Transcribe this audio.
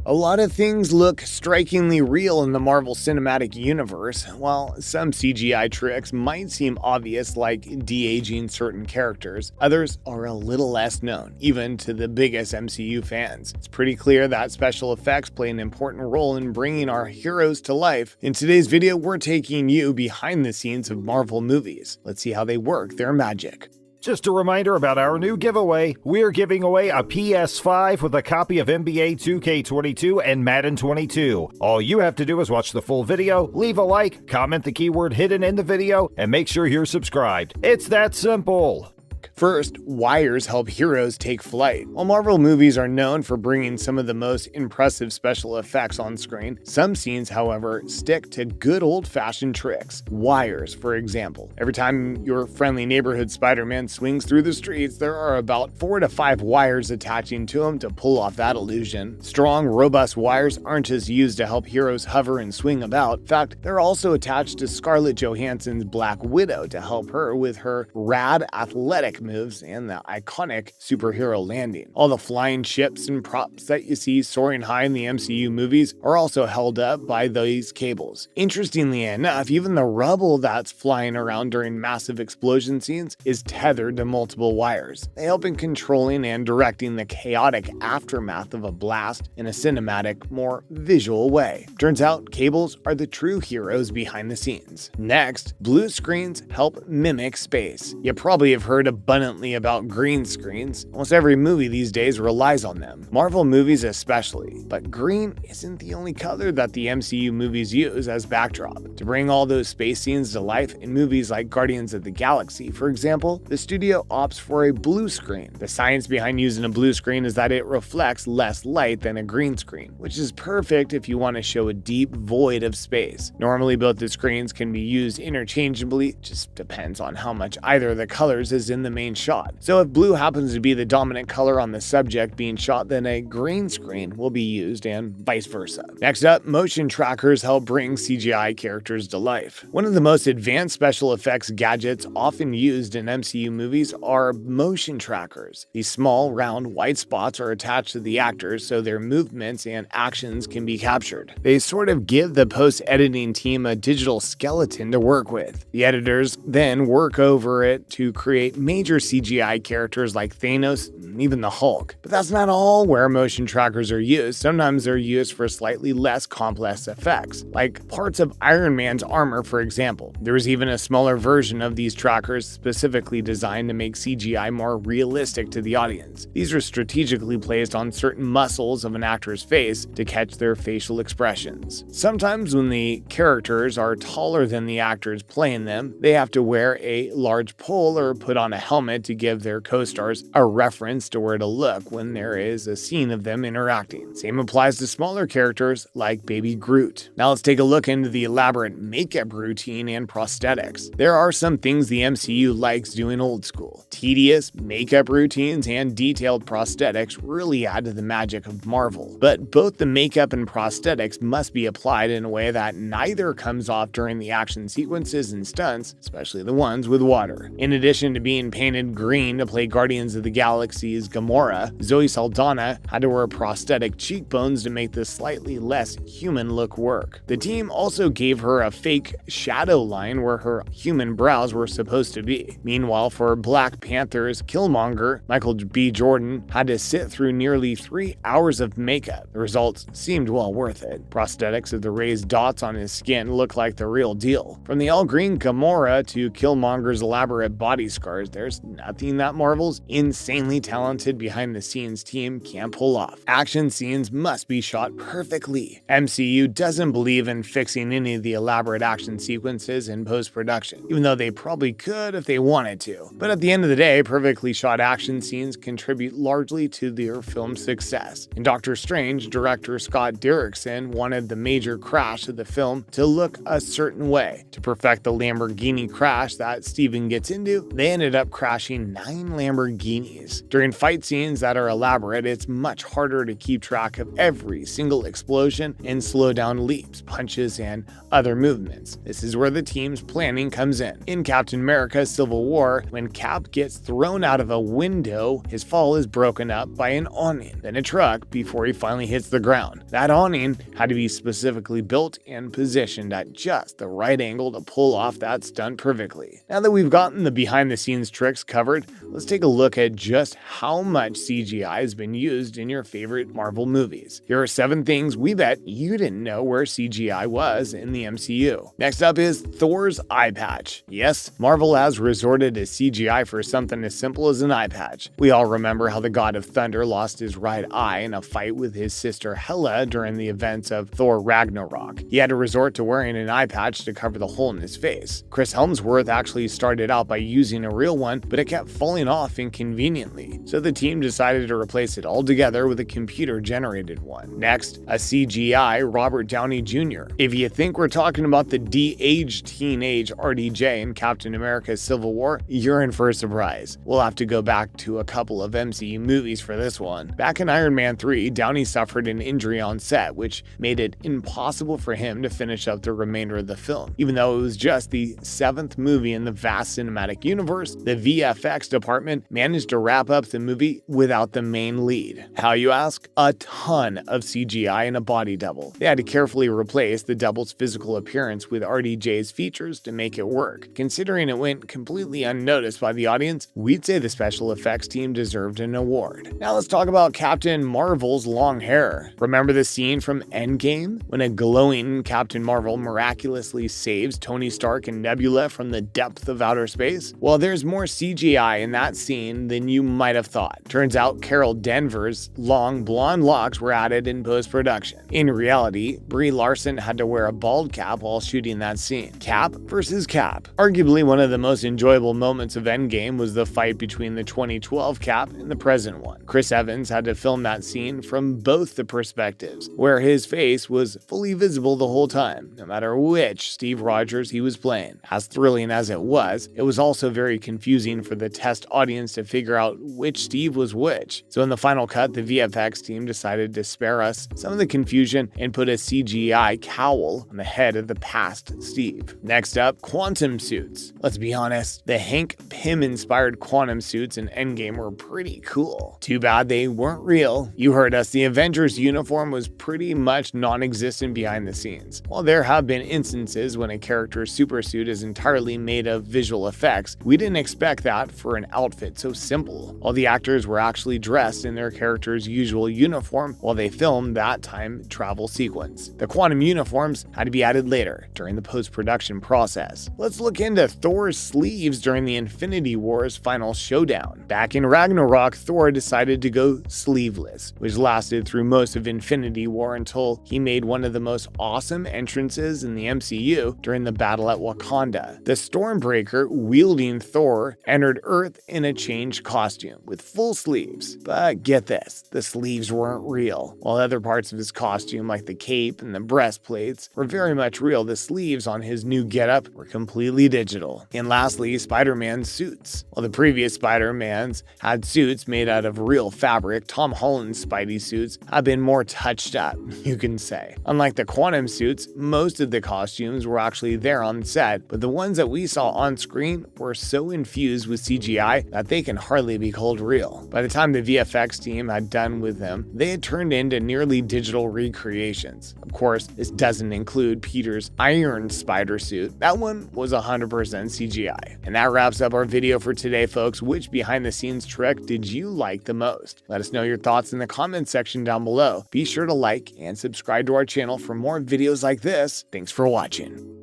A lot of things look strikingly real in the Marvel Cinematic Universe, while some CGI tricks might seem obvious, like de-aging certain characters. Others are a little less known, even to the biggest MCU fans. It's pretty clear that special effects play an important role in bringing our heroes to life. In today's video, we're taking you behind the scenes of Marvel movies. Let's see how they work their magic. Just a reminder about our new giveaway. We're giving away a PS5 with a copy of NBA 2K22 and Madden 22. All you have to do is watch the full video, leave a like, comment the keyword hidden in the video, and make sure you're subscribed. It's that simple. First, wires help heroes take flight. While Marvel movies are known for bringing some of the most impressive special effects on screen, some scenes, however, stick to good old-fashioned tricks. Wires, for example. Every time your friendly neighborhood Spider-Man swings through the streets, there are about 4 to 5 wires attaching to him to pull off that illusion. Strong, robust wires aren't just used to help heroes hover and swing about. In fact, they're also attached to Scarlett Johansson's Black Widow to help her with her rad athletic moves and the iconic superhero landing. All the flying ships and props that you see soaring high in the MCU movies are also held up by these cables. Interestingly enough, even the rubble that's flying around during massive explosion scenes is tethered to multiple wires. They help in controlling and directing the chaotic aftermath of a blast in a cinematic, more visual way. Turns out, cables are the true heroes behind the scenes. Next, blue screens help mimic space. You probably have heard abundantly about green screens. Almost every movie these days relies on them. Marvel movies especially. But green isn't the only color that the MCU movies use as backdrop. To bring all those space scenes to life in movies like Guardians of the Galaxy, for example, the studio opts for a blue screen. The science behind using a blue screen is that it reflects less light than a green screen, which is perfect if you want to show a deep void of space. Normally, both the screens can be used interchangeably, just depends on how much either of the colors is in the main shot. So if blue happens to be the dominant color on the subject being shot, then a green screen will be used and vice versa. Next up, motion trackers help bring CGI characters to life. One of the most advanced special effects gadgets often used in MCU movies are motion trackers. These small, round, white spots are attached to the actors so their movements and actions can be captured. They sort of give the post-editing team a digital skeleton to work with. The editors then work over it to create major CGI characters like Thanos and even the Hulk. But that's not all where motion trackers are used. Sometimes they're used for slightly less complex effects, like parts of Iron Man's armor, for example. There is even a smaller version of these trackers specifically designed to make CGI more realistic to the audience. These are strategically placed on certain muscles of an actor's face to catch their facial expressions. Sometimes when the characters are taller than the actors playing them, they have to wear a large pole or put on a helmet to give their co-stars a reference to where to look when there is a scene of them interacting. Same applies to smaller characters like Baby Groot. Now let's take a look into the elaborate makeup routine and prosthetics. There are some things the MCU likes doing old school. Tedious makeup routines and detailed prosthetics really add to the magic of Marvel. But both the makeup and prosthetics must be applied in a way that neither comes off during the action sequences and stunts, especially the ones with water. In addition to being painted green to play Guardians of the Galaxy's Gamora, Zoe Saldana had to wear prosthetic cheekbones to make the slightly less human look work. The team also gave her a fake shadow line where her human brows were supposed to be. Meanwhile, for Black Panther's Killmonger, Michael B. Jordan had to sit through nearly 3 hours of makeup. The results seemed well worth it. Prosthetics of the raised dots on his skin looked like the real deal. From the all-green Gamora to Killmonger's elaborate body scars, there's nothing that Marvel's insanely talented behind-the-scenes team can't pull off. Action scenes must be shot perfectly. MCU doesn't believe in fixing any of the elaborate action sequences in post-production, even though they probably could if they wanted to. But at the end of the day, perfectly shot action scenes contribute largely to their film's success. In Doctor Strange, director Scott Derrickson wanted the major crash of the film to look a certain way. To perfect the Lamborghini crash that Steven gets into, they ended up crashing crashing 9 Lamborghinis. During fight scenes that are elaborate, it's much harder to keep track of every single explosion and slow down leaps, punches, and other movements. This is where the team's planning comes in. In Captain America Civil War, when Cap gets thrown out of a window, his fall is broken up by an awning, then a truck before he finally hits the ground. That awning had to be specifically built and positioned at just the right angle to pull off that stunt perfectly. Now that we've gotten the behind-the-scenes tricks covered, let's take a look at just how much CGI has been used in your favorite Marvel movies. Here are 7 things we bet you didn't know where CGI was in the MCU. Next up is Thor's eye patch. Yes, Marvel has resorted to CGI for something as simple as an eye patch. We all remember how the God of Thunder lost his right eye in a fight with his sister Hela during the events of Thor Ragnarok. He had to resort to wearing an eye patch to cover the hole in his face. Chris Hemsworth actually started out by using a real one, but it kept falling off inconveniently, so the team decided to replace it altogether with a computer-generated one. Next, a CGI Robert Downey Jr. If you think we're talking about the de-aged teenage RDJ in Captain America Civil War, you're in for a surprise. We'll have to go back to a couple of MCU movies for this one. Back in Iron Man 3, Downey suffered an injury on set, which made it impossible for him to finish up the remainder of the film. Even though it was just the 7th movie in the vast cinematic universe, the VFX department managed to wrap up the movie without the main lead. How, you ask? A ton of CGI and a body double. They had to carefully replace the double's physical appearance with RDJ's features to make it work. Considering it went completely unnoticed by the audience, we'd say the special effects team deserved an award. Now let's talk about Captain Marvel's long hair. Remember the scene from Endgame when a glowing Captain Marvel miraculously saves Tony Stark and Nebula from the depth of outer space? Well, there's more CGI in that scene than you might have thought. Turns out Carol Danvers' long blonde locks were added in post-production. In reality, Brie Larson had to wear a bald cap while shooting that scene. Cap versus Cap. Arguably one of the most enjoyable moments of Endgame was the fight between the 2012 Cap and the present one. Chris Evans had to film that scene from both the perspectives, where his face was fully visible the whole time, no matter which Steve Rogers he was playing. As thrilling as it was also very confusing for the test audience to figure out which Steve was which. So in the final cut, the VFX team decided to spare us some of the confusion and put a CGI cowl on the head of the past Steve. Next up, quantum suits. Let's be honest, the Hank Pym-inspired quantum suits in Endgame were pretty cool. Too bad they weren't real. You heard us, the Avengers uniform was pretty much non-existent behind the scenes. While there have been instances when a character's supersuit is entirely made of visual effects, we didn't expect that for an outfit so simple. All the actors were actually dressed in their character's usual uniform while they filmed that time travel sequence. The quantum uniforms had to be added later, during the post-production process. Let's look into Thor's sleeves during the Infinity War's final showdown. Back in Ragnarok, Thor decided to go sleeveless, which lasted through most of Infinity War until he made one of the most awesome entrances in the MCU during the battle at Wakanda. The Stormbreaker, wielding Thor, entered Earth in a changed costume with full sleeves. But get this, the sleeves weren't real. While other parts of his costume, like the cape and the breastplates, were very much real, the sleeves on his new getup were completely digital. And lastly, Spider-Man's suits. While the previous Spider-Mans had suits made out of real fabric, Tom Holland's Spidey suits have been more touched up, you can say. Unlike the quantum suits, most of the costumes were actually there on set, but the ones that we saw on screen were so infused with CGI that they can hardly be called real. By the time the VFX team had done with them, they had turned into nearly digital recreations. Of course, this doesn't include Peter's Iron Spider suit. That one was 100% CGI. And that wraps up our video for today, folks. Which behind-the-scenes trick did you like the most? Let us know your thoughts in the comment section down below. Be sure to like and subscribe to our channel for more videos like this. Thanks for watching.